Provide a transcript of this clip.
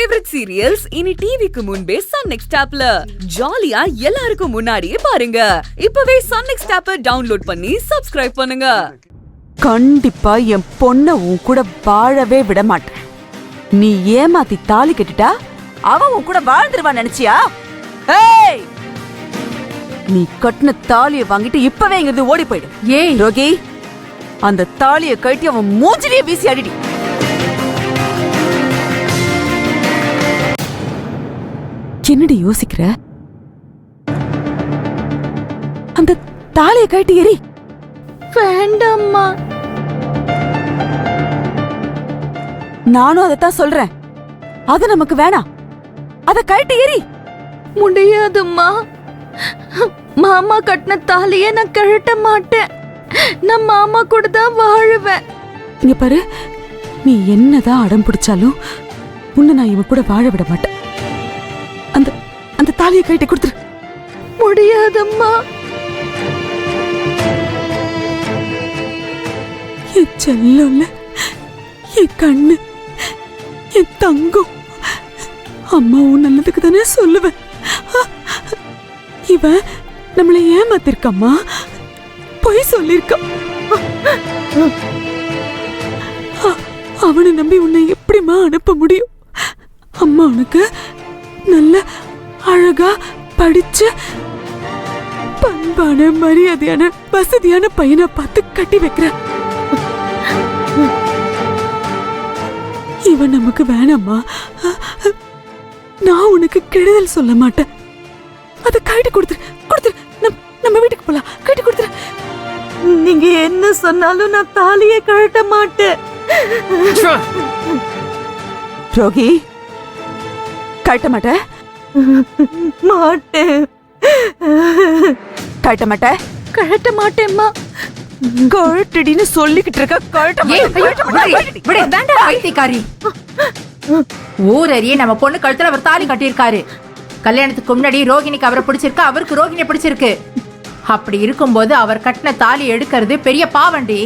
Favourite serials இனி டிவிக்கு முன்பே சன் நெக்ஸ்ட் ஆப்ல ஜாலியா எல்லாருக்கும் முன்னாடியே பாருங்க. இப்பவே சன் நெக்ஸ்ட் ஆப்பை டவுன்லோட் பண்ணி சப்ஸ்கிரைப் பண்ணுங்க. கண்டிப்பா என் பொண்ண உன் கூட வாழவே விட மாட்டேன். நீ ஏமாத்தி தாலி கட்டிட்டா அவ உன் கூட வாழ்ந்துருவா நினைச்சியா? ஏய், நீ கட்டின தாலியை வாங்கிட்டு இப்பவே இங்கிருந்து ஓடி போயிடு. ஏய் ரோகி, அந்த தாலியை கட்டி அவன் மூஞ்சிலேயே வீசி அடிடி. என்னடி யோசிக்கிற? அந்த தாலியை கட்டி எறி. வேண்டாம்மா. நானும் அதத்தான் சொல்றேன். அது நமக்கு வேணாம். அத கட்டி எறி. முடியாதும்மா. மாமா கட்டின தாலியை நான் கழட்ட மாட்டேன். நான் மாமா கூட தான் வாழுவேன். இங்க பாரு, நீ என்னதான் அடம் பிடிச்சாலும் உன்னை நான் இவன் கூட வாழ விட மாட்டேன். அந்த அந்த தாலியை கட்டி கொடுத்துரு. முடியாதம்மா. என் செல்ல, என் கண்ணு, என் தங்கம், அம்மாவும் நல்லதுக்கு தானே சொல்லுவேன். இவன் நம்மளை ஏமாத்திருக்கம்மா, பொய் சொல்லிருக்கான். அவனை நம்பி உன்னை எப்படிமா அனுப்ப முடியும்? அம்மா உனக்கு நல்ல அழகா படிச்ச பண்பான மரியாதையான வசதியான பையனை பார்த்து கட்டி வைக்கிற. இவன் நமக்கு வேணாமா? நான் உனக்கு கெடுதல் சொல்ல மாட்டேன். அதை கட்டி கொடுத்துரு, கொடுத்துரு. நம்ம வீட்டுக்கு போலாம். கட்டி கொடுத்துரு. நீங்க என்ன சொன்னாலும் நான் தாலியை கழட்ட மாட்டேன். ரோகி, கட்ட மாட்டேன். மாட்டேன். கட்ட மாட்டேன். கழட்ட மாட்டேம்மா. கழட்டடின்னு சொல்லிக்கிட்டு இருக்க. பைத்தியக்காரி. ஊரறிய நம்ம பொண்ணு கழுத்துல அவர் தாலி கட்டியிருக்காரு. கல்யாணத்துக்கு முன்னாடி ரோகிணிக்கு அவரை பிடிச்சிருக்கு, அவருக்கு ரோகிணியை பிடிச்சிருக்கு. அப்படி இருக்கும்போது அவர் கட்டின தாலி எடுக்கிறது பெரிய பாவண்டி.